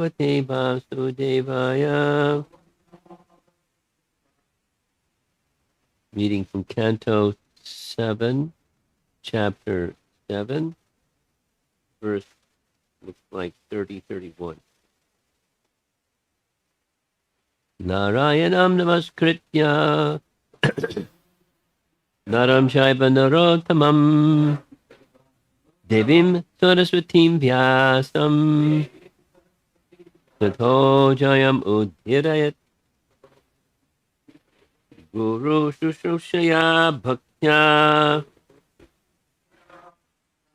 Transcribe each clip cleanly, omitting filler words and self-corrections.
Bhagavate Vasudevaya. Reading from Canto 7, Chapter 7, verse looks like 30-31. Narayanam namaskritya naram shaiva narottamam devim saraswatim vyasam tato jayam udhirayat guru shushushaya bhaktya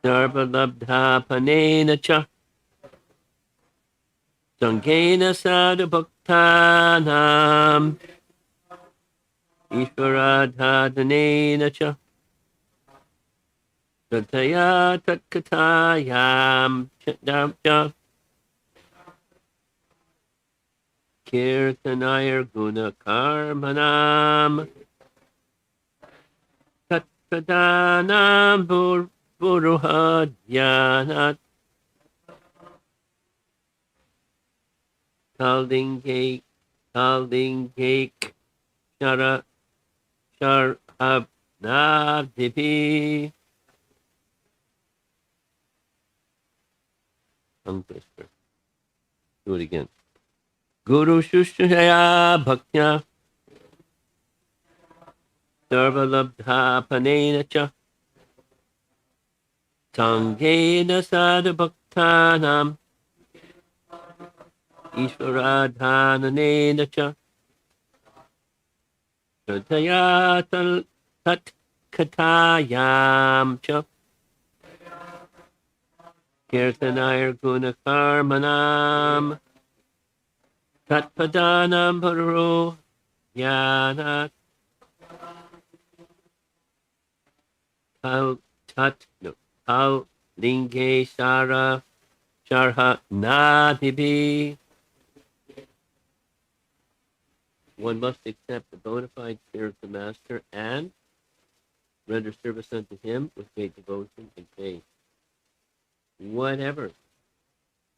sarvalabdha panena cha sangena sadhu bhaktanam ishvaradhanena cha Tataya tatkatayam cha kirtanayar guna karmanam tatkadanam buruhadyanat kaldingake sharhabnavdipi. Tongue twister. Do it again. Guru Shushaya Bhaktya Sarvalabdha Panena Cha Tangena Sadhu Bhaktanam Ishvaradhananena Cha Srataya Tat Katayam Cha Kirtanayar Gunakarmanam Tatpadanam Paro Yanat Pal Linge Sara Sharha Nadibi. One must accept the bona fide spiritual master and render service unto him with great devotion and faith. Whatever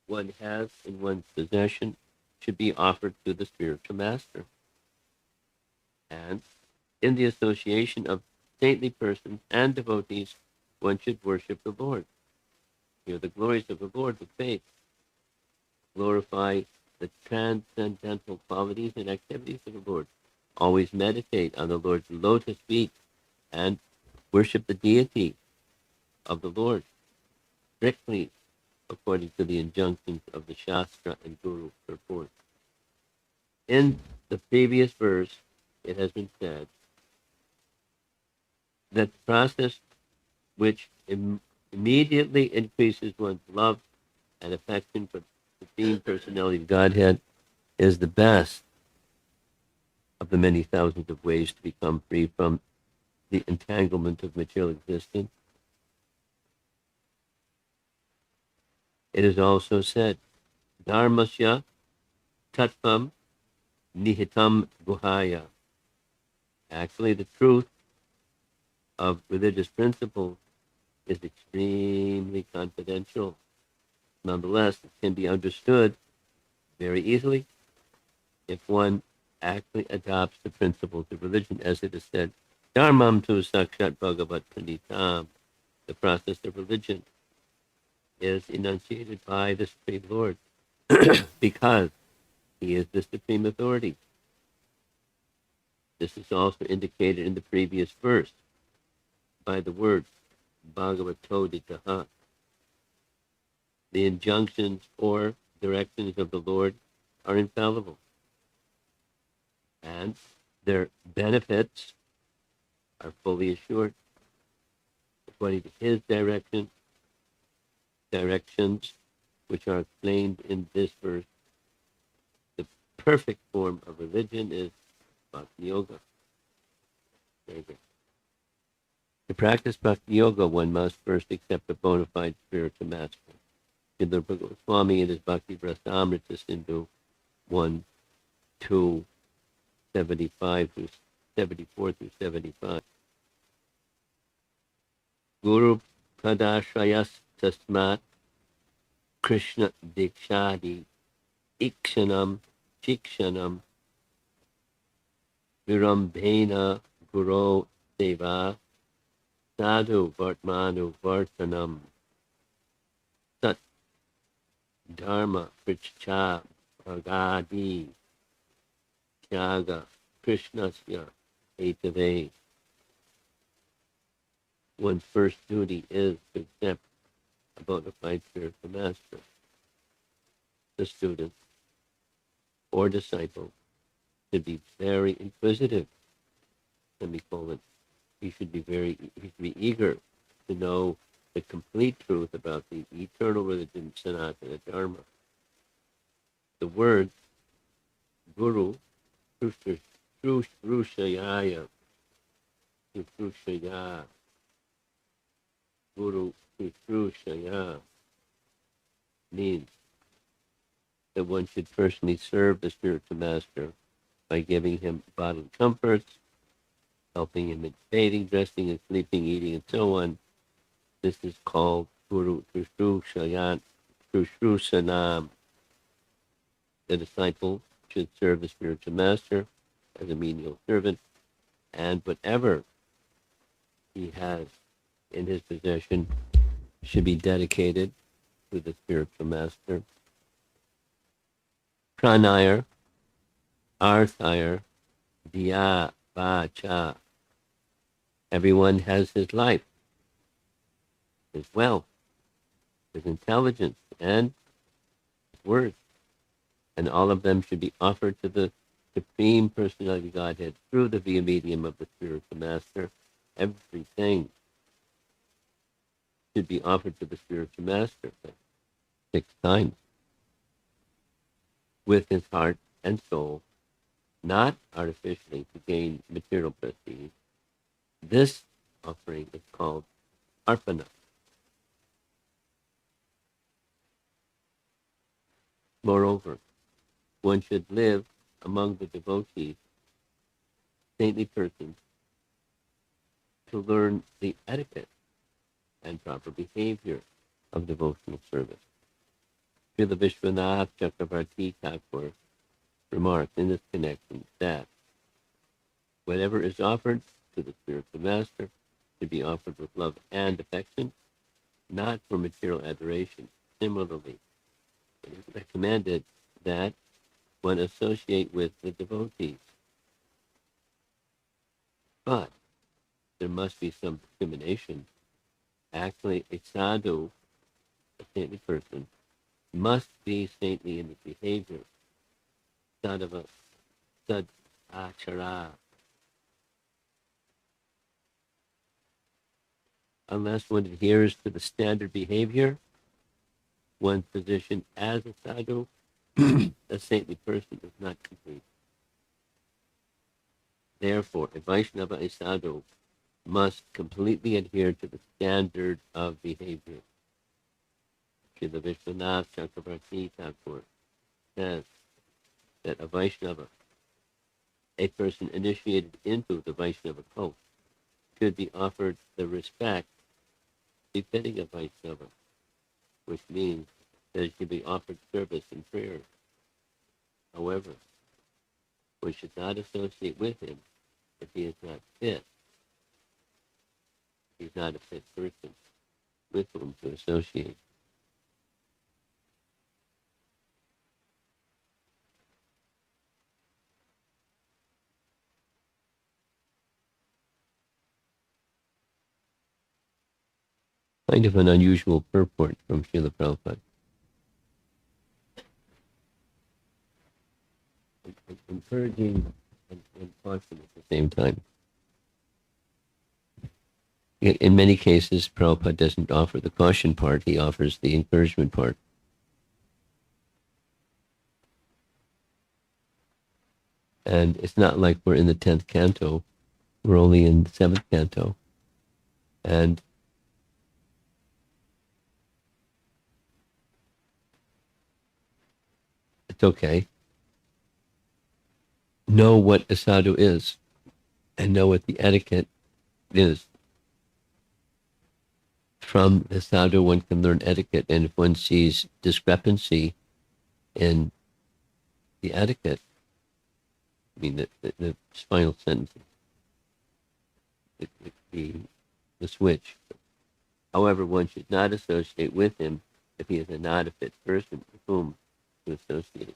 one has in one's possession should be offered to the spiritual master. And in the association of saintly persons and devotees, one should worship the Lord. Hear the glories of the Lord with faith. Glorify the transcendental qualities and activities of the Lord. Always meditate on the Lord's lotus feet and worship the deity of the Lord strictly according to the injunctions of the Shastra and Guru purport. In the previous verse, it has been said that the process which immediately increases one's love and affection for the Supreme Personality of Godhead is the best of the many thousands of ways to become free from the entanglement of material existence. It is also said, Dharmasya tattvam nihitam guhaya. Actually, the truth of religious principles is extremely confidential. Nonetheless, it can be understood very easily if one actually adopts the principles of religion, as it is said, Dharmam tu sakshat bhagavat pranitam. The process of religion is enunciated by the Supreme Lord because he is the supreme authority. This is also indicated in the previous verse by the words Bhagavato Ditaha. The injunctions or directions of the Lord are infallible, and their benefits are fully assured according to his directions, which are explained in this verse. The perfect form of religion is Bhakti Yoga. Very good. To practice Bhakti Yoga, one must first accept a bona fide spiritual master. Srila Bhagavad Swami in his Bhakti Rasamrita Sindhu 1, 2, 75 through 74 through 75. Guru Padashrayas Tasmat Krishna Dikshadi ikshanam, shikshanam, virambhena guru deva, sadhu vartmanu vartanam, sat dharma pricha bhagadi, tyaga krishnasya etave. One's first duty is to accept a bona fide spiritual master. The student or disciple should be very inquisitive, semicolon. He should be eager to know the complete truth about the eternal religion, Sanatana Dharma. The word guru, Shrushayaya, Shrushaya, Guru Shrushaya, means that one should personally serve the spiritual master by giving him bodily comforts, helping him in bathing, dressing, and sleeping, eating, and so on. This is called Guru Shrushayat, Shrusanam. The disciple should serve the spiritual master as a menial servant, and whatever he has in his possession should be dedicated to the spiritual master. Pranayar, Arthayar, Diya, Vacha. Everyone has his life, his wealth, his intelligence, and his words. And all of them should be offered to the Supreme Personality Godhead through the via medium of the spiritual master. Everything should be offered to the spiritual master 6 times with his heart and soul, not artificially to gain material prestige. This offering is called arpana. Moreover, one should live among the devotees, saintly persons, to learn the etiquette and proper behavior of devotional service. Srila Vishwanath Chakravarti Thakur remarks in this connection that whatever is offered to the spiritual master should be offered with love and affection, not for material adoration. Similarly, it is recommended that one associate with the devotees. But there must be some discrimination. Actually, a sadhu, a saintly person, must be saintly in his behavior. Sadhava, sad achara. Unless one adheres to the standard behavior, one's position as a sadhu, a saintly person, is not complete. Therefore, a Vaishnava, a sadhu, must completely adhere to the standard of behavior. Srila Vishwanath Chakravarti Thakur says that a Vaishnava, a person initiated into the Vaishnava cult, should be offered the respect befitting a Vaishnava, which means that it should be offered service and prayer. However, we should not associate with him if he is not fit. He's not a fit person with whom to associate. Kind of an unusual purport from Srila Prabhupada. Encouraging and caution at the same time. In many cases, Prabhupada doesn't offer the caution part, he offers the encouragement part. And it's not like we're in the 10th canto, we're only in the 7th canto. And it's okay. Know what a sadhu is and know what the etiquette is. From the sadhu, one can learn etiquette, and if one sees discrepancy in the etiquette, I mean, the final sentence, the, the, the switch. However, one should not associate with him if he is not a fit person with whom to associate.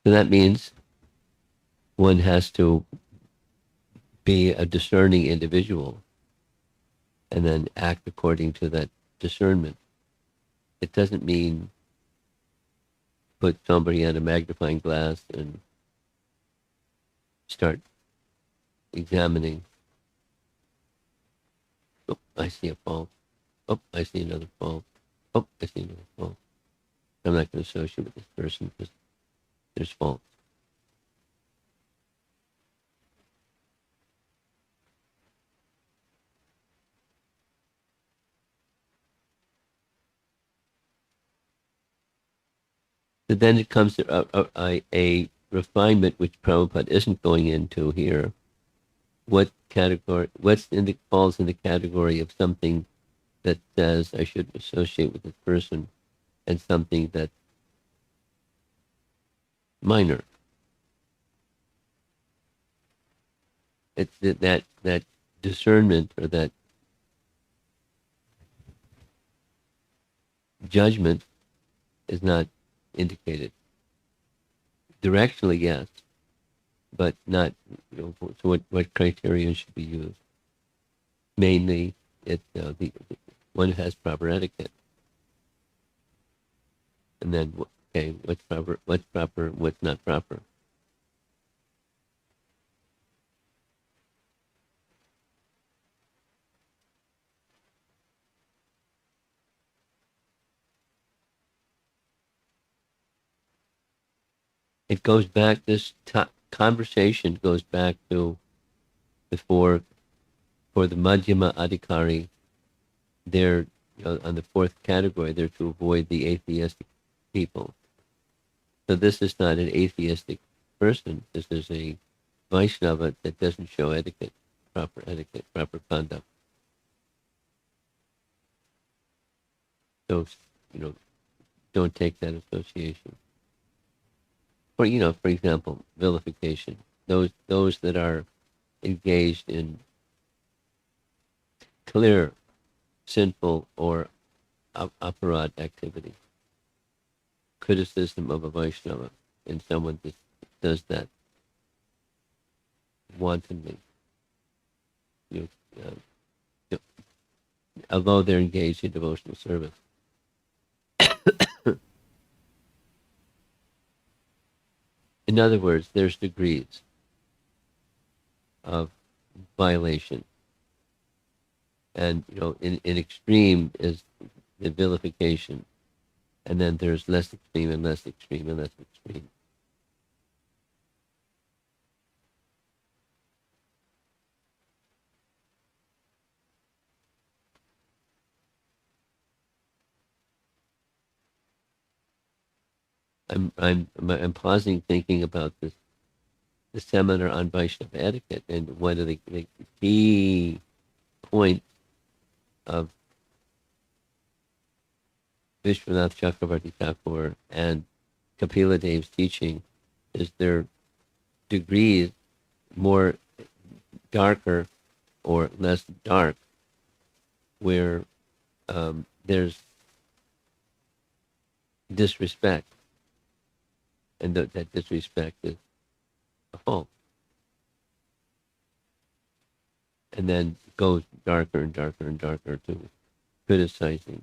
So that means one has to be a discerning individual and then act according to that discernment. It doesn't mean put somebody on a magnifying glass and start examining. Oh, I see a fault. Oh, I see another fault. Oh, I see another fault. I'm not going to associate with this person because there's faults. So then it comes to a refinement which Prabhupada isn't going into here. What category? Falls in the category of something that says I should associate with this person, and something that's minor. It's that discernment or that judgment is not indicated. Directionally, yes, but not. So what criteria should be used? Mainly, it's the one has proper etiquette, and then okay, what's proper, what's not proper. It goes back. This conversation goes back to before for the Madhyama Adhikari. They're on the fourth category. They're to avoid the atheistic people. So this is not an atheistic person. This is a Vaishnava that doesn't show etiquette, proper conduct. So, don't take that association. For example, vilification. Those that are engaged in clear sinful or aparad activity. Criticism of a Vaishnava, and someone that does that wantonly. You although they're engaged in devotional service. In other words, there's degrees of violation. And, in extreme is the vilification. And then there's less extreme and less extreme and less extreme. I'm pausing, thinking about this the seminar on Vaishnava etiquette, and one of the key points of Vishwanath Chakravarti Thakur and Kapila Dev's teaching is their degrees more darker or less dark, where there's disrespect, and that disrespect is a fault, and then goes darker and darker and darker to criticizing.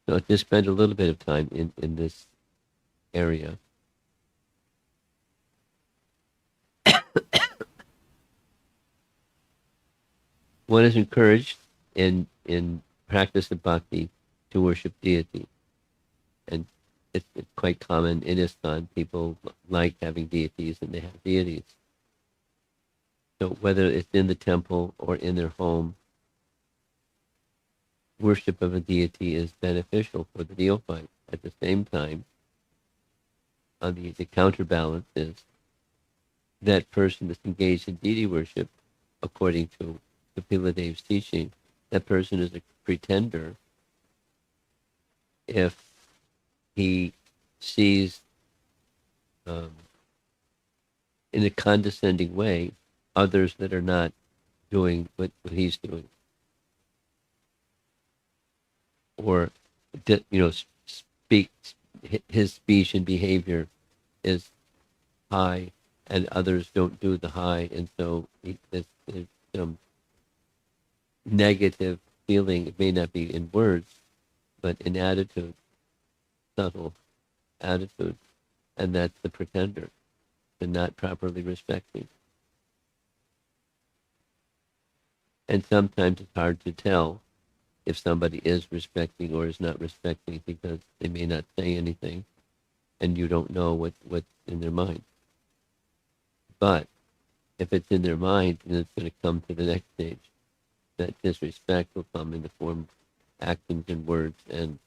So I just spend a little bit of time in this area. One is encouraged in practice of bhakti to worship deity. And it's quite common in ISKCON. People like having deities, and they have deities. So whether it's in the temple or in their home, worship of a deity is beneficial for the neophyte. At the same time, on the counterbalance is that person that's engaged in deity worship, according to Kapila Dev's teaching, that person is a pretender if he sees um, in a condescending way others that are not doing what he's doing, or speak his speech and behavior is high, and others don't do the high, and so there's some negative feeling. It may not be in words, but in attitude, subtle attitude, and that's the pretender, the not properly respecting. And sometimes it's hard to tell if somebody is respecting or is not respecting because they may not say anything, and you don't know what's in their mind. But if it's in their mind, then it's going to come to the next stage. That disrespect will come in the form of actions and words and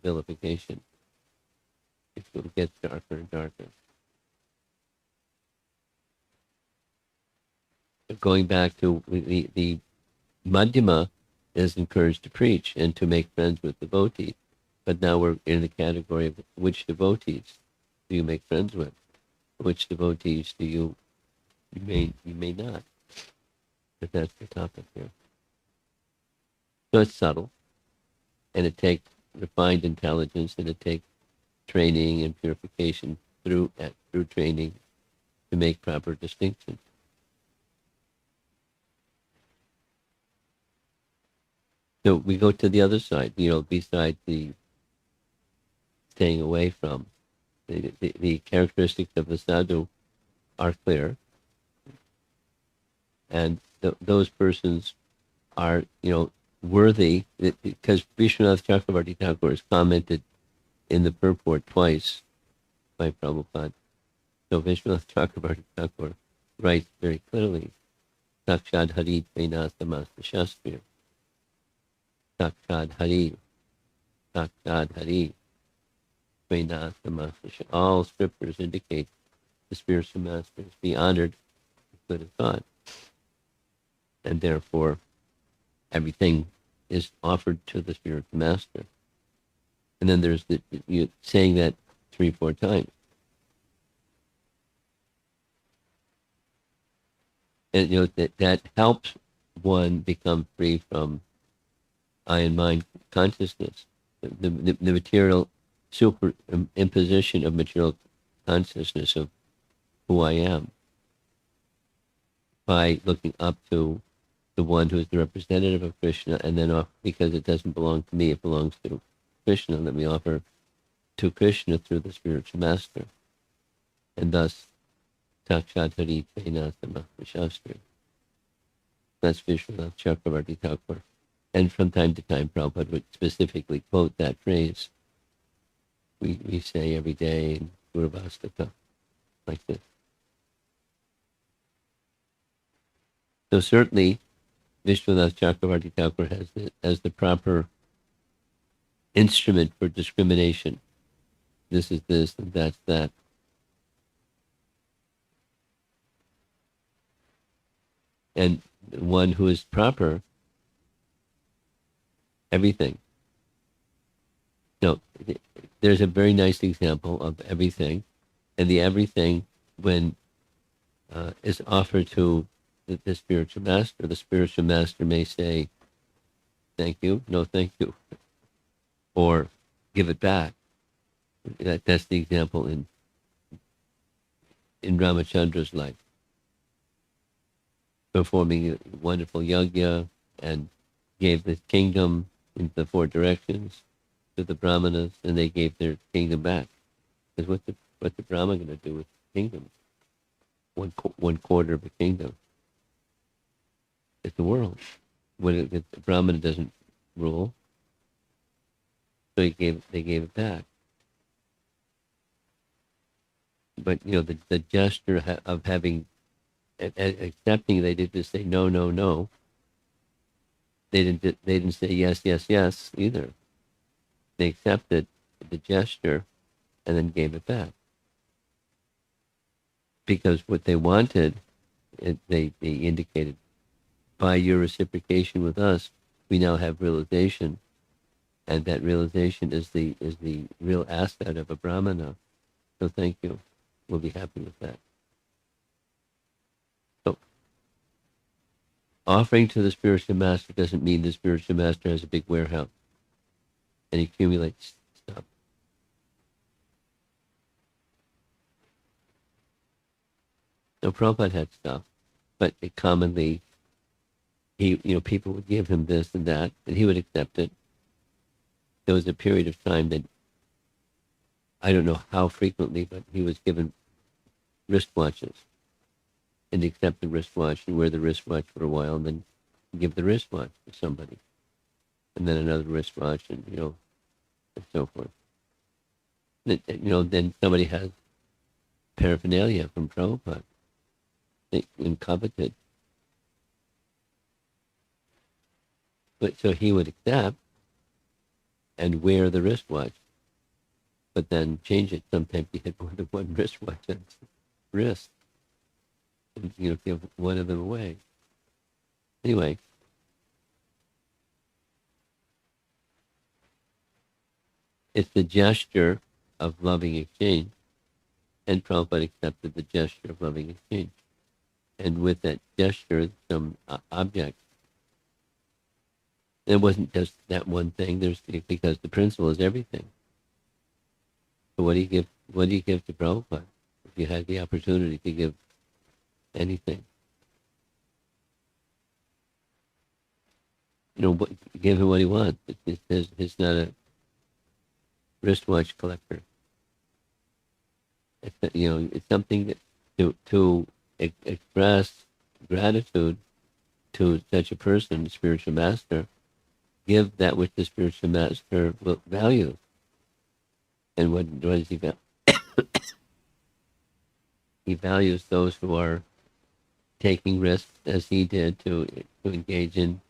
vilification. It will get darker and darker. But going back to the Madhyama is encouraged to preach and to make friends with devotees. But now we're in the category of which devotees do you make friends with? Which devotees do you may not. But that's the topic here. So it's subtle, and it takes refined intelligence, and it takes training and purification through training to make proper distinctions. So we go to the other side, besides the staying away from. The characteristics of the sadhu are clear, and those persons are, worthy, because Vishwanath Chakravarti Thakur has commented in the purport twice by Prabhupada. So Vishwanath Chakravarti Thakur writes very clearly, Sakshad Hari Tvainasamasta Shastri. Sakshad Hari. Sakshad Hari. Tvainasamasta. All scriptures indicate the spiritual masters be honored as good as God. And therefore, everything is offered to the spiritual master. And then there's you saying that 3-4 times. And that helps one become free from I and mind consciousness, the material imposition of material consciousness of who I am, by looking up to the one who is the representative of Krishna, and then because it doesn't belong to me, it belongs to Krishna, let me offer to Krishna through the spiritual master. And thus, Sakshat Hari Tvainasama Shastri. That's Vishwanath Chakravarti Thakur. And from time to time, Prabhupada would specifically quote that phrase. We say every day in Guruvastaka, like this. So certainly, Vishwanath Chakravarti Thakur has the proper instrument for discrimination. This is this, and that's that. And one who is proper, everything. No, there's a very nice example of everything, and the everything, when is offered to the spiritual master may say, thank you, no thank you, or give it back. That's the example in Ramachandra's life, performing a wonderful yajna and gave the kingdom in the 4 directions to the brahmanas, and they gave their kingdom back. Because what's the brahman going to do with the kingdom? One quarter of a kingdom. It's the world. When the brahmana doesn't rule, so they gave it back. But the gesture of having accepting, they didn't just say no, no, no. They didn't say yes, yes, yes either. They accepted the gesture and then gave it back, because what they wanted, they indicated by your reciprocation with us, we now have realization, and that realization is the real asset of a brahmana. So thank you. We'll be happy with that. So offering to the spiritual master doesn't mean the spiritual master has a big warehouse and accumulates stuff. No, Prabhupada had stuff, but it commonly, people would give him this and that, and he would accept it. There was a period of time that I don't know how frequently, but he was given wristwatches, and accept the wristwatch and wear the wristwatch for a while, and then give the wristwatch to somebody, and then another wristwatch, and and so forth. Then somebody has paraphernalia from Prabhupada and coveted, but so he would accept and wear the wristwatch, but then change it. Sometimes he had more than one wristwatch on his wrist, and give one of them away. Anyway, it's the gesture of loving exchange, and Prabhupada accepted the gesture of loving exchange. And with that gesture, some object. It wasn't just that one thing. Because the principle is everything. So what do you give? What do you give to Prabhupada if you had the opportunity to give anything? Give him what he wants. It's not a wristwatch collector. It's something that to express gratitude to such a person, the spiritual master. Give that which the spiritual master values. And what does he value? He values those who are taking risks, as he did, to engage in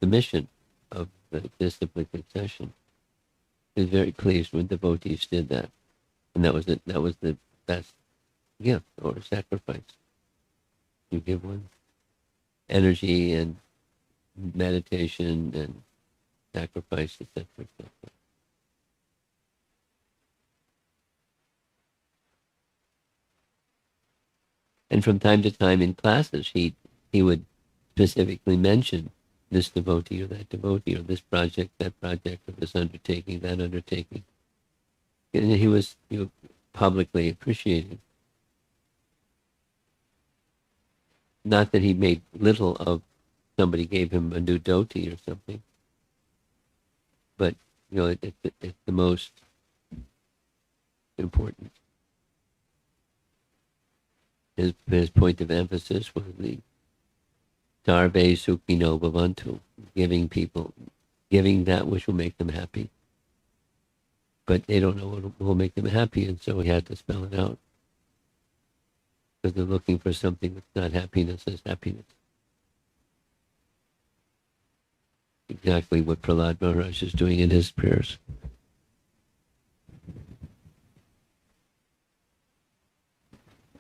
the mission of the disciplic succession. He was very pleased when devotees did that, and that was the best gift or sacrifice. You give one energy and meditation and sacrifice, etc., etc. And from time to time in classes, he would specifically mention this devotee or that devotee, or this project, that project, or this undertaking, that undertaking. And he was publicly appreciated. Not that he made little of somebody gave him a new dhoti or something, but it's the most important. His point of emphasis was the Sarve Sukhino Bhavantu, giving that which will make them happy. But they don't know what will make them happy, and so he had to spell it out. Because they're looking for something that's not happiness as happiness. Exactly what Prahlad Maharaj is doing in his prayers.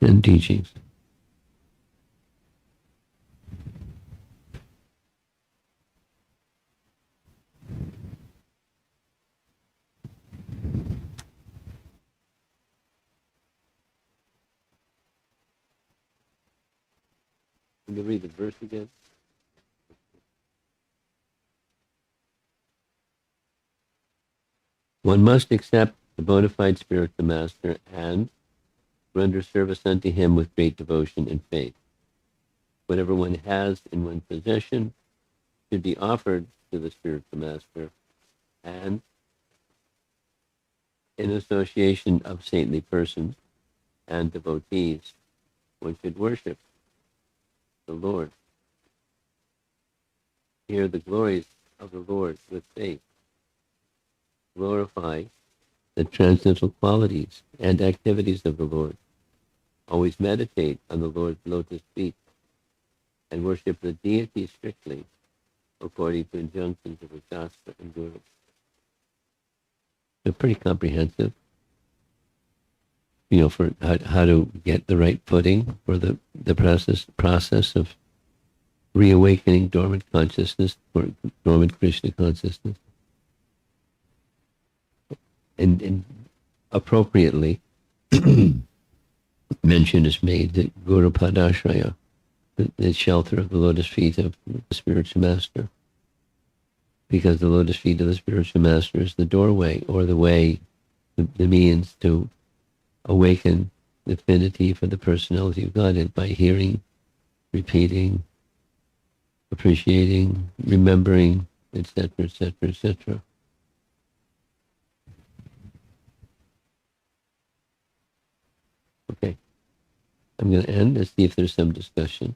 And teachings. Can you read the verse again? One must accept the bona fide spiritual master and render service unto him with great devotion and faith. Whatever one has in one's possession should be offered to the spiritual master, and in association of saintly persons and devotees, one should worship the Lord. Hear the glories of the Lord with faith. Glorify the transcendental qualities and activities of the Lord. Always meditate on the Lord's lotus feet and worship the deity strictly according to injunctions of the Shastra and Guru. They're pretty comprehensive, for how to get the right footing for the process of reawakening dormant consciousness or dormant Krishna consciousness. And appropriately, mention is made that Guru Padashraya, the shelter of the lotus feet of the spiritual master, because the lotus feet of the spiritual master is the doorway, or the way, the means to awaken affinity for the personality of Godhead by hearing, repeating, appreciating, remembering, etc., etc., etc. Okay, I'm going to end and see if there's some discussion.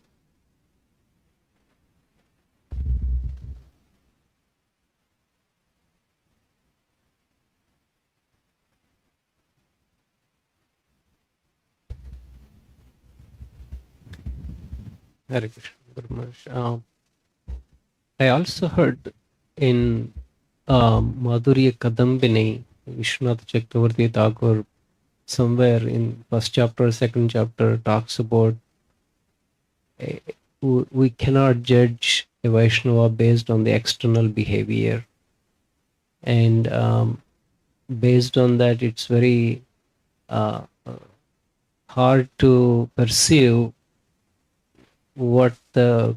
Hare Krishna, Guru Maharaj. I also heard in Madhurya Kadambini, Vishwanath Chakravarti Thakur, somewhere in first chapter, second chapter, talks about uh, we cannot judge a Vaishnava based on the external behavior. And based on that, it's very uh, hard to perceive what the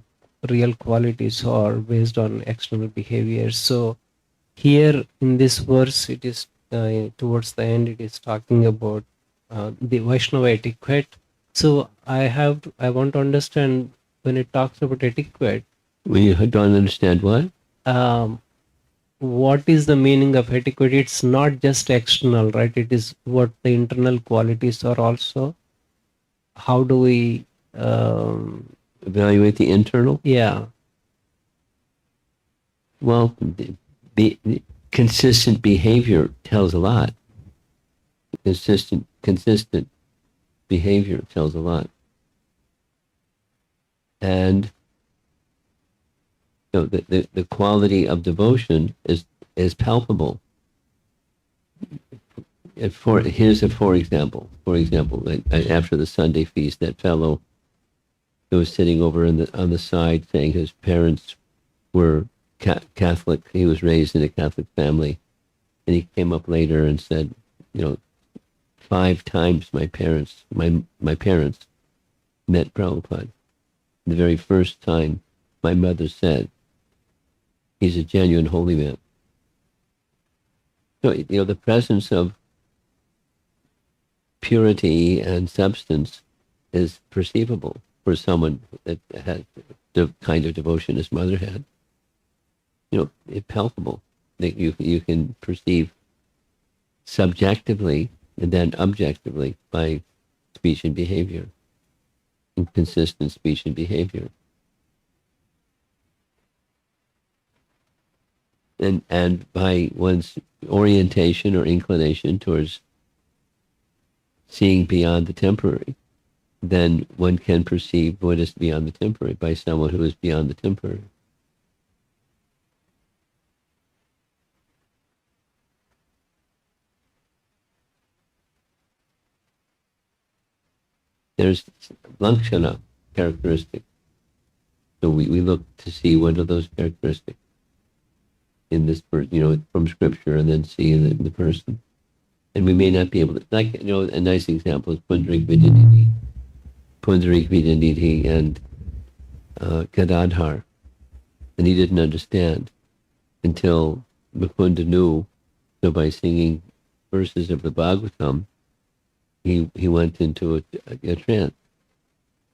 real qualities are based on external behavior. So here in this verse, it is towards the end, it is talking about the Vaishnava etiquette. So I want to understand when it talks about etiquette. We don't understand what? Um, what is the meaning of etiquette? It's not just external, right? It is what the internal qualities are also. How do we evaluate the internal? Yeah. Well, the consistent behavior tells a lot. Consistent behavior tells a lot. And the quality of devotion is palpable. Here's a for example. For example, after the Sunday feast, that fellow who was sitting over on the side saying his parents were Catholic. He was raised in a Catholic family, and he came up later and said, 5 times my parents met Prabhupada. The very first time, my mother said, he's a genuine holy man. So, the presence of purity and substance is perceivable for someone that has the kind of devotion his mother had. It's palpable. That you can perceive subjectively and then objectively by speech and behavior, inconsistent speech and behavior. And by one's orientation or inclination towards seeing beyond the temporary, then one can perceive what is beyond the temporary by someone who is beyond the temporary. There's Lankshana characteristics. So we look to see what are those characteristics in this person, from scripture, and then see in the person. And we may not be able to, a nice example is Pundarik Vidyanidhi and Gadadhar. And he didn't understand until Mukunda knew. So by singing verses of the Bhagavatam, he went into a trance,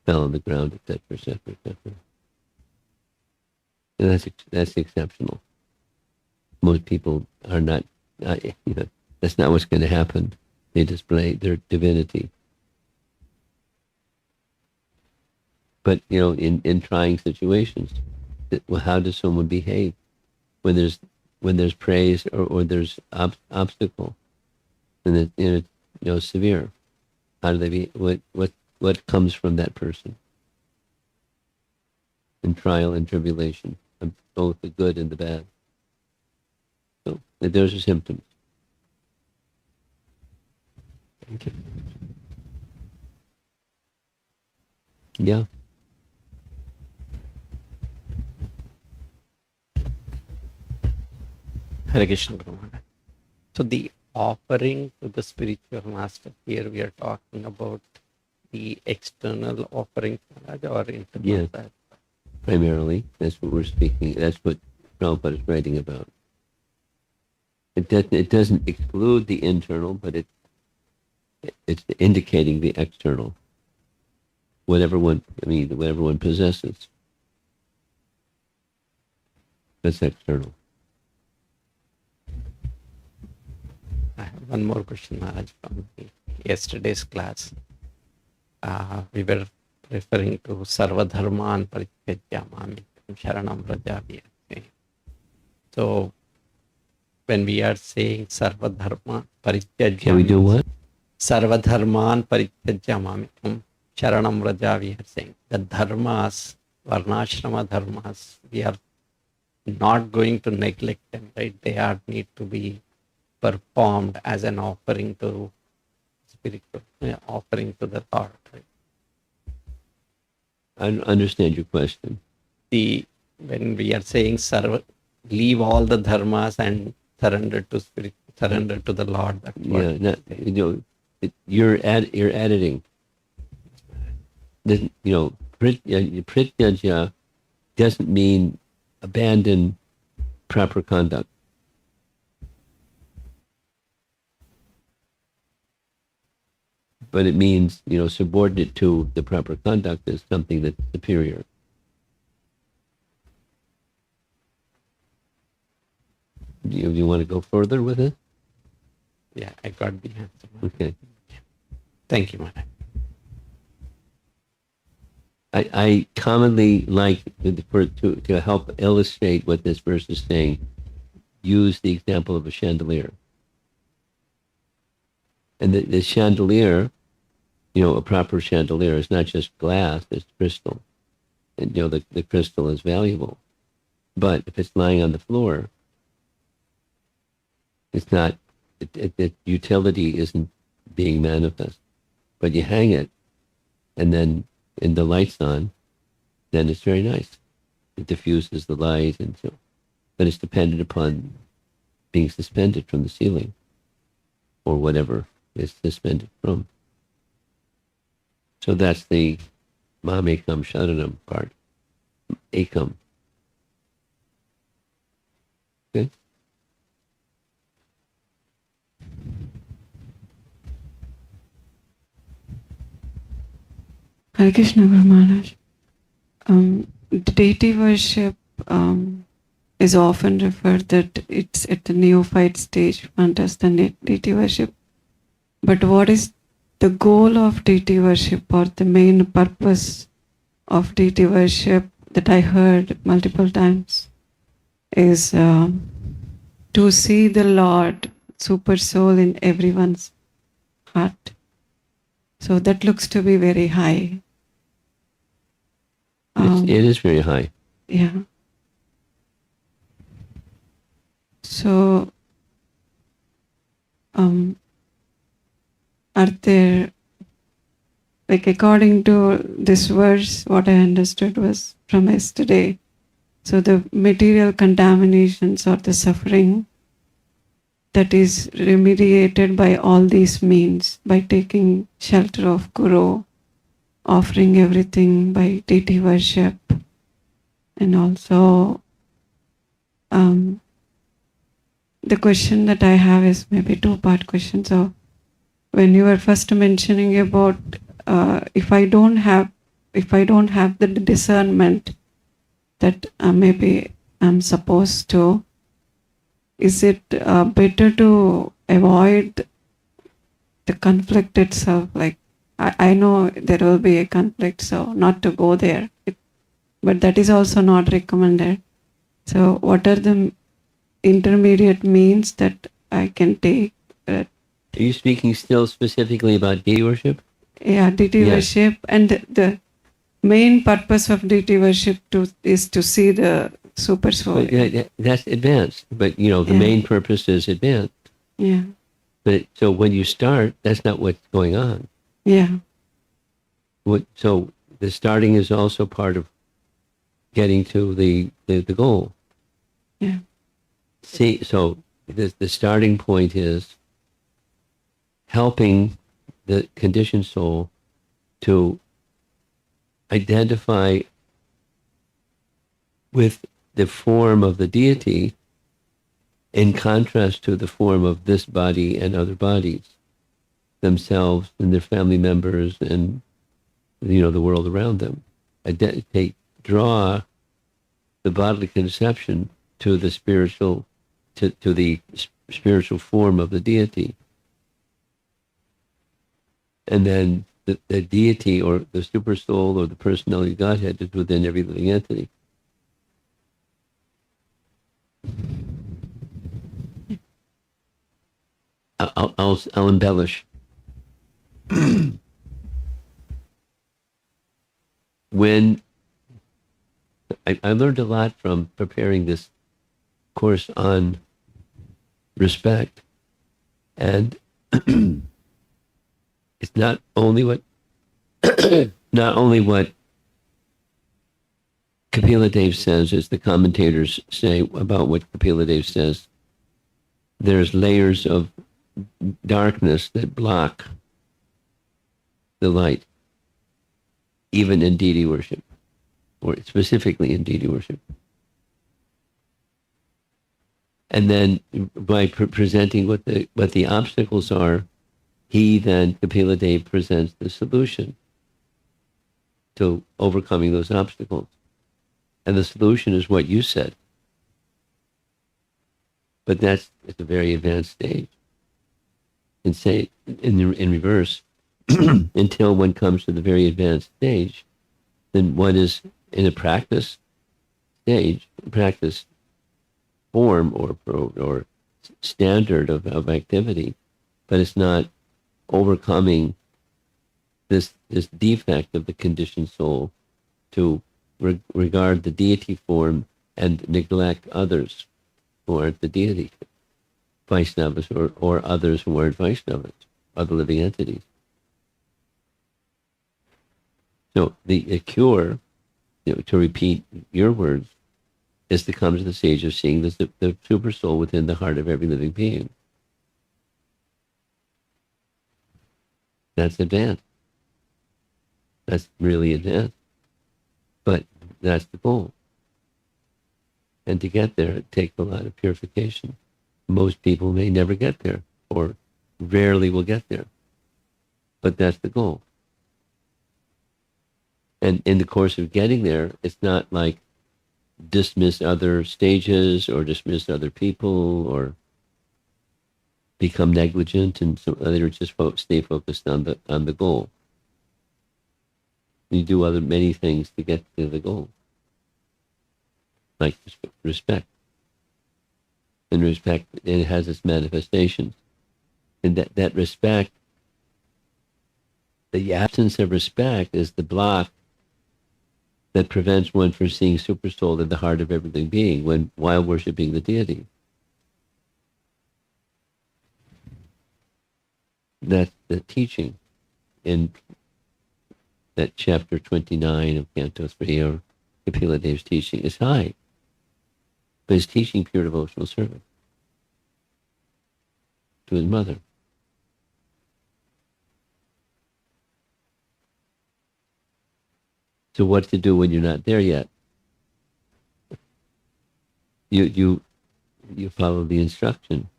fell on the ground, etc., etc., etc. And that's exceptional. Most people are not, that's not what's going to happen. They display their divinity. But, in trying situations, how does someone behave when there's praise or there's obstacle, and it's severe? How do they be? What comes from that person in trial and tribulation, both the good and the bad? So those are symptoms. Thank you. Yeah. Hare Krishna Guru Maharaj. So the offering to the spiritual master, here we are talking about the external offering, Maharaj, or internal? Yes. Primarily, that's what we're speaking. That's what Prabhupada is writing about. It doesn't exclude the internal, but it's indicating the external. Whatever one possesses. That's external. I have one more question, Maharaj, from yesterday's class. We were referring to Sarvadharman Parityajya Mamikam Sharanam Vrajami. So, when we are saying Sarvadharma Parityajya, Can we do what? Sarvadharman Parityajya Mamikam Sharanam Vraja, we are saying the dharmas, Varnashrama dharmas, we are not going to neglect them, right? They are need to be performed as an offering to spiritual, offering to the Lord, right? I don't understand your question. When we are saying leave all the dharmas and surrender to spirit, surrender to the Lord. That's you're editing. Prityaja doesn't mean abandon proper conduct. But it means, subordinate to the proper conduct is something that's superior. Do you want to go further with it? Yeah, I got the answer. Okay. Thank you, Maharaj. I commonly like to help illustrate what this verse is saying, use the example of a chandelier. And the chandelier, a proper chandelier is not just glass, it's crystal. And, the crystal is valuable. But if it's lying on the floor, it's not, the utility isn't being manifest. But you hang it, and then the light's on, then it's very nice. It diffuses the light, and so. But it's dependent upon being suspended from the ceiling, or whatever is suspended from. So that's the Mamekam Sharanam part. Ekam. Okay? Hare Krishna Guru Maharaj. Deity worship is often referred that it's at the neophyte stage, one does the deity worship. But what is the goal of deity worship, or the main purpose of deity worship that I heard multiple times is to see the Lord, super soul in everyone's heart. So that looks to be very high. It is very high. Yeah. So, are there, like according to this verse, what I understood was from yesterday, so the material contaminations or the suffering that is remediated by all these means, by taking shelter of Guru, offering everything by deity worship, and also the question that I have is maybe two-part question. So when you were first mentioning about if I don't have the discernment that maybe I'm supposed to, is it better to avoid the conflict itself? Like I know there will be a conflict, so not to go there. But that is also not recommended. So what are the intermediate means that I can take? Are you speaking still specifically about deity worship? Yeah, deity worship, and the main purpose of deity worship is to see the super soul. That's advanced, but the main purpose is advanced. Yeah. But so when you start, that's not what's going on. Yeah. So the starting is also part of getting to the goal. Yeah. See, so the starting point is helping the conditioned soul to identify with the form of the deity in contrast to the form of this body and other bodies, themselves and their family members and the world around them. They draw the bodily conception to the spiritual to the spiritual form of the deity, and then the deity or the super soul or the personality of Godhead is within every living entity. I'll embellish. When I learned a lot from preparing this course on respect, and it's not only what Kapila Dev says, as the commentators say about what Kapila Dev says. There's layers of darkness that block the light, even in deity worship, or specifically in deity worship. And then by presenting what the obstacles are, he then, Kapila Dev, presents the solution to overcoming those obstacles. And the solution is what you said. But that's at a very advanced stage. And say in reverse, until one comes to the very advanced stage, then one is in a practice stage, practice form or standard of activity, but it's not overcoming this defect of the conditioned soul to regard the deity form and neglect others who aren't the deity, Vaishnavas or others who aren't Vaishnavas, other living entities. So the cure, to repeat your words, is to come to the stage of seeing the super soul within the heart of every living being. That's advanced. That's really advanced. But that's the goal. And to get there, it takes a lot of purification. Most people may never get there, or rarely will get there. But that's the goal. And in the course of getting there, it's not like dismiss other stages or dismiss other people or become negligent, and so others just stay focused on the goal. You do many things to get to the goal, like respect. And respect, it has its manifestations. And that respect, the absence of respect is the block that prevents one from seeing Supersoul in the heart of every living being while worshiping the deity. That's the teaching in that chapter 29 of Canto 3, or Kapila Dev's teaching, is high. But he's teaching pure devotional service to his mother. So what to do when you're not there yet? You follow the instruction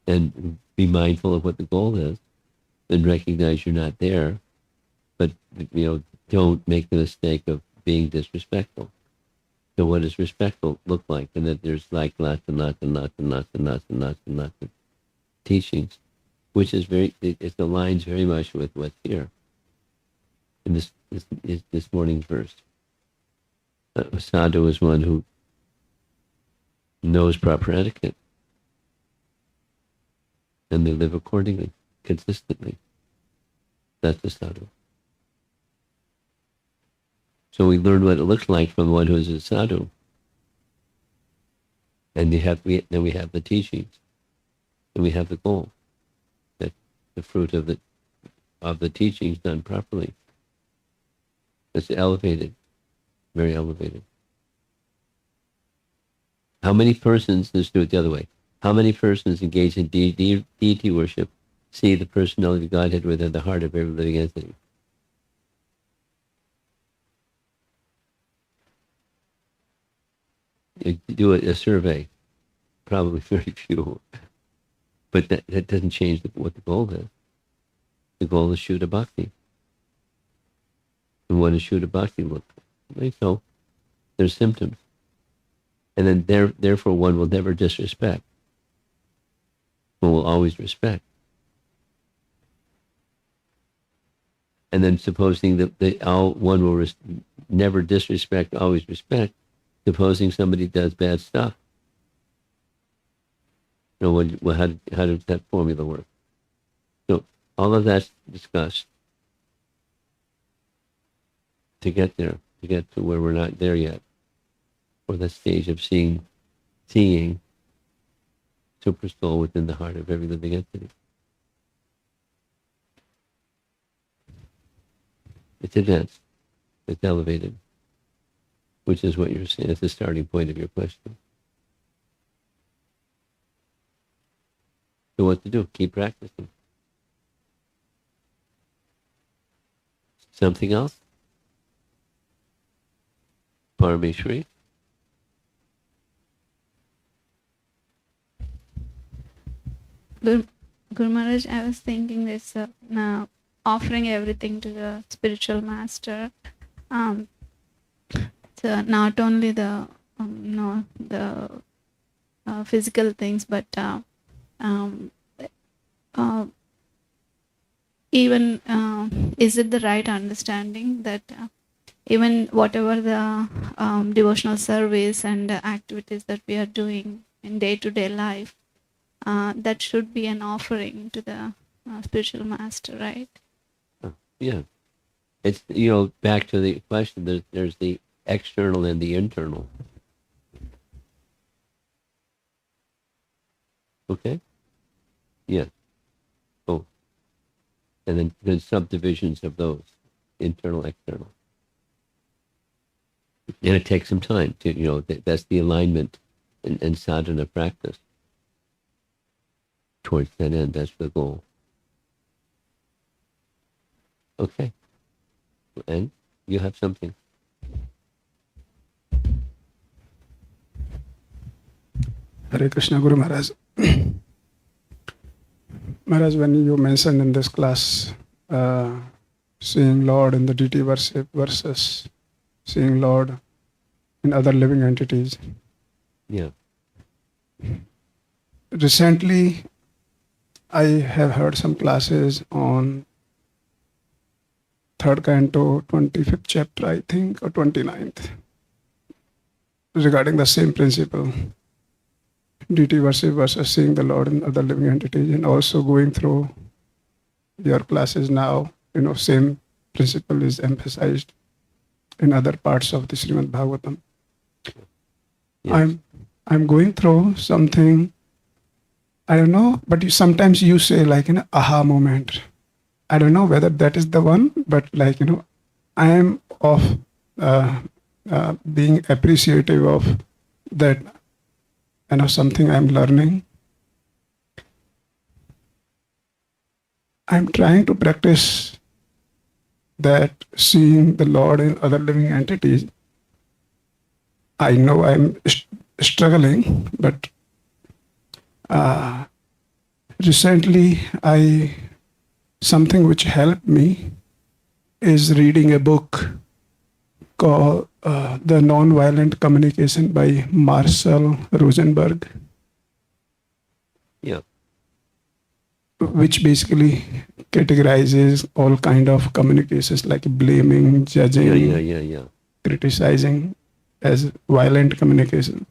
and be mindful of what the goal is, and recognize you're not there, but don't make the mistake of being disrespectful. So what does respectful look like? And that there's like lots and lots and lots and lots and lots and lots and lots of teachings, which is it aligns very much with what's here in this morning's verse. A sadhu is one who knows proper etiquette, and they live accordingly, consistently. That's a sadhu. So we learn what it looks like from one who is a sadhu. And then we have the teachings, and we have the goal, that the fruit of the teachings done properly. It's elevated, very elevated. How many persons, let's do it the other way, how many persons engaged in deity worship see the personality of Godhead within the heart of every living entity? You do a survey, probably very few. But that doesn't change what the goal is. The goal is Shuddha Bhakti. And what does Shuddha Bhakti look like? So there's symptoms. And then therefore one will never disrespect. One will always respect. And then supposing that one will never disrespect, always respect, supposing somebody does bad stuff. How does that formula work? So all of that's discussed to get there, to get to where we're not there yet, or the stage of seeing super soul within the heart of every living entity. It's advanced, it's elevated, which is what you're saying. It's the starting point of your question. So what to do? Keep practicing. Something else? Parameshwari? Guru Maharaj, I was thinking this now offering everything to the spiritual master. So not only the physical things, but even is it the right understanding that even whatever the devotional service and activities that we are doing in day-to-day life, that should be an offering to the spiritual master, right? Yeah. It's, back to the question, there's the external and the internal. Okay? Yeah. Oh. And then there's subdivisions of those, internal, external. And it takes some time to, that's the alignment and sadhana practice. Towards that end, that's the goal. Okay. And you have something. Hare Krishna, Guru Maharaj. Maharaj, when you mentioned in this class, seeing Lord in the deity worship versus seeing Lord in other living entities. Yeah. Recently, I have heard some classes on 3rd Canto, 25th chapter, I think, or 29th, regarding the same principle. Deity worship versus seeing the Lord in other living entities, and also going through your classes now, same principle is emphasized in other parts of the Srimad Bhagavatam. Yes. I'm going through something, I don't know, but sometimes you say like an aha moment. I don't know whether that is the one, but I am of being appreciative of that, something I'm learning. I'm trying to practice that, seeing the Lord in other living entities. I know I'm struggling, but recently something which helped me is reading a book called The Nonviolent Communication by Marshall Rosenberg. Yeah. Which basically categorizes all kind of communications like blaming, judging, Yeah. criticizing as violent communication.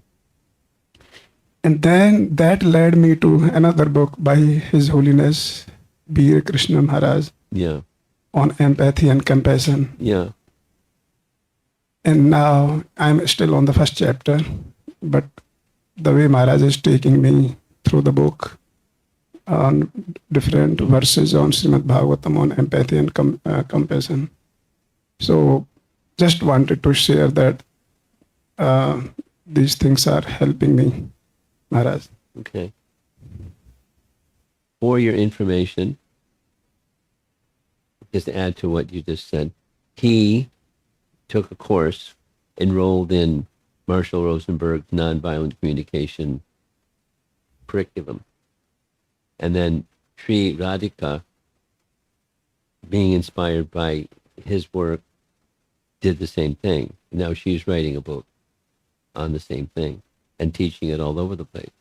And then that led me to another book by His Holiness Bir Krishna Maharaj Yeah. on empathy and compassion. Yeah. And now I'm still on the first chapter, but the way Maharaj is taking me through the book on different verses on Srimad Bhagavatam on empathy and compassion. So just wanted to share that these things are helping me, Maharaj. Okay. For your information, just to add to what you just said, he took a course, enrolled in Marshall Rosenberg's nonviolent communication curriculum. And then Sri Radhika, being inspired by his work, did the same thing. Now she's writing a book on the same thing and teaching it all over the place.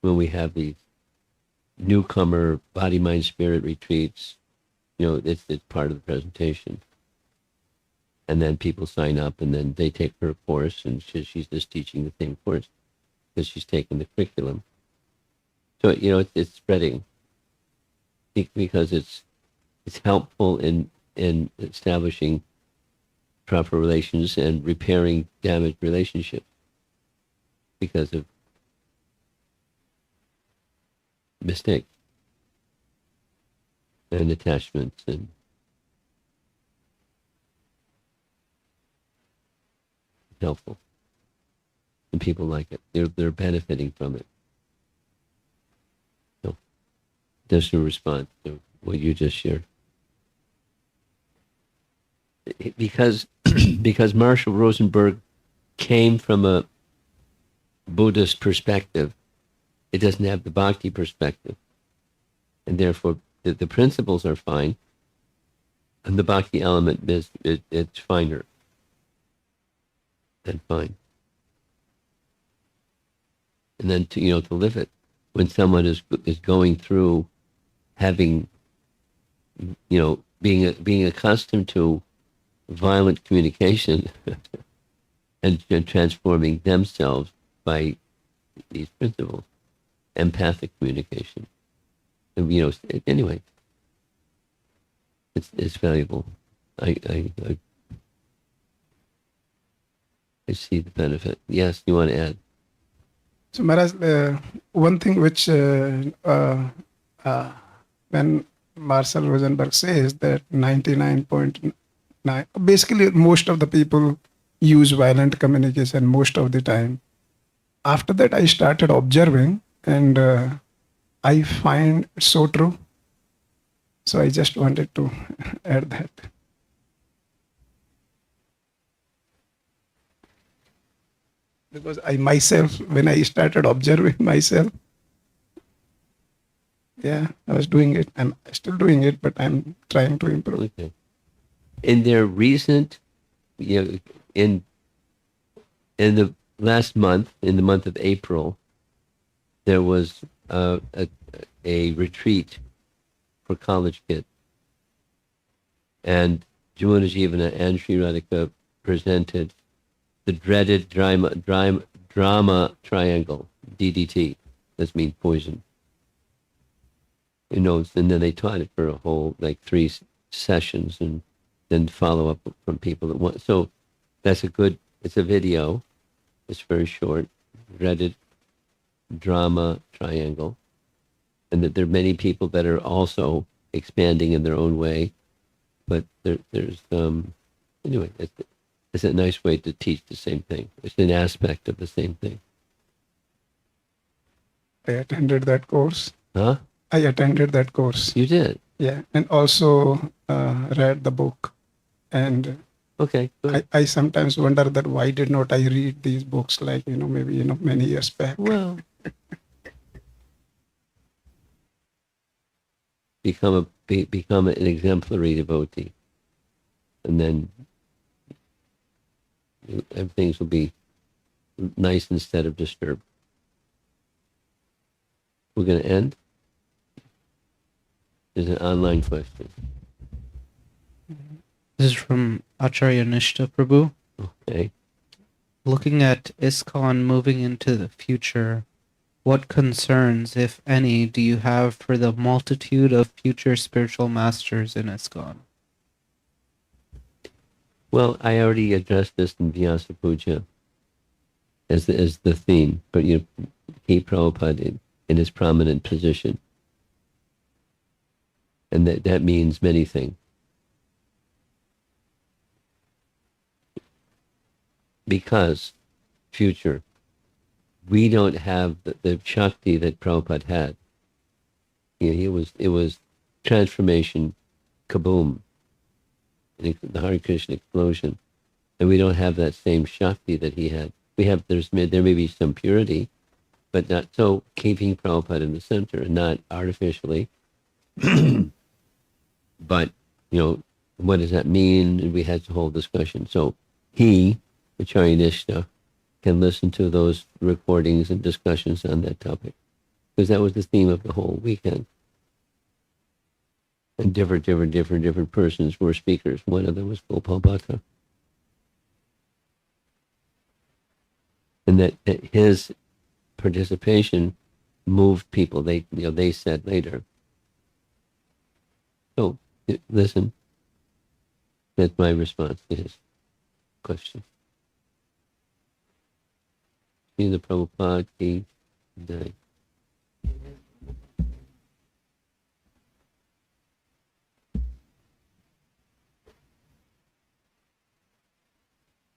When we have these newcomer body, mind, spirit retreats, it's part of the presentation. And then people sign up and then they take her course and she's just teaching the same course because she's taking the curriculum. So, it's spreading because it's helpful in establishing proper relations and repairing damaged relationships because of mistakes and attachments and helpful. And people like it. They're benefiting from it. So just a response to what you just shared. Because Marshall Rosenberg came from a Buddhist perspective, it doesn't have the bhakti perspective. And therefore the principles are fine. And the bhakti element it's finer than fine. And then to live it when someone is going through having being accustomed to violent communication and transforming themselves by these principles, empathic communication. And anyway, it's valuable. I see the benefit. Yes, you want to add? So, Maharaj, one thing which when Marshall Rosenberg says that 99.9, basically most of the people use violent communication most of the time. After that, I started observing and I find it so true. So I just wanted to add that. Because I myself, when I started observing myself, I was doing it. I'm still doing it, but I'm trying to improve. Okay. In their recent, in the last month, in the month of April, there was a retreat for college kids. And Jumana Jivana and Sri Radhika presented the dreaded drama triangle, DDT. That means poison. And then they taught it for a whole, 3 sessions and then follow up from people that want. So that's it's a video. It's very short, dreaded drama triangle. And that there are many people that are also expanding in their own way. But there's, anyway, it's a nice way to teach the same thing. It's an aspect of the same thing. I attended that course. Huh? I attended that course. You did? Yeah, and also read the book. And okay, good. I sometimes wonder that why did not I read these books maybe many years back. Well, become an exemplary devotee, and then things will be nice instead of disturbed. We're going to end. There's an online question. This is from Acharya Nishta Prabhu. Okay. Looking at ISKCON moving into the future, what concerns, if any, do you have for the multitude of future spiritual masters in ISKCON? Well, I already addressed this in Vyasa Puja as the theme, but keep Prabhupada in his prominent position. And that means many things. Because future. We don't have the Shakti that Prabhupada had. It was transformation, kaboom, the Hare Krishna explosion. And we don't have that same Shakti that he had. There may be some purity, but not so, keeping Prabhupada in the center and not artificially. But, what does that mean? And we had the whole discussion. So he, Acharya Nishna, can listen to those recordings and discussions on that topic. Because that was the theme of the whole weekend. And different persons were speakers. One of them was Gopal Bhatta. And that his participation moved people. They said later. So, listen. That's my response to his question. See the Prabhupada ki jai.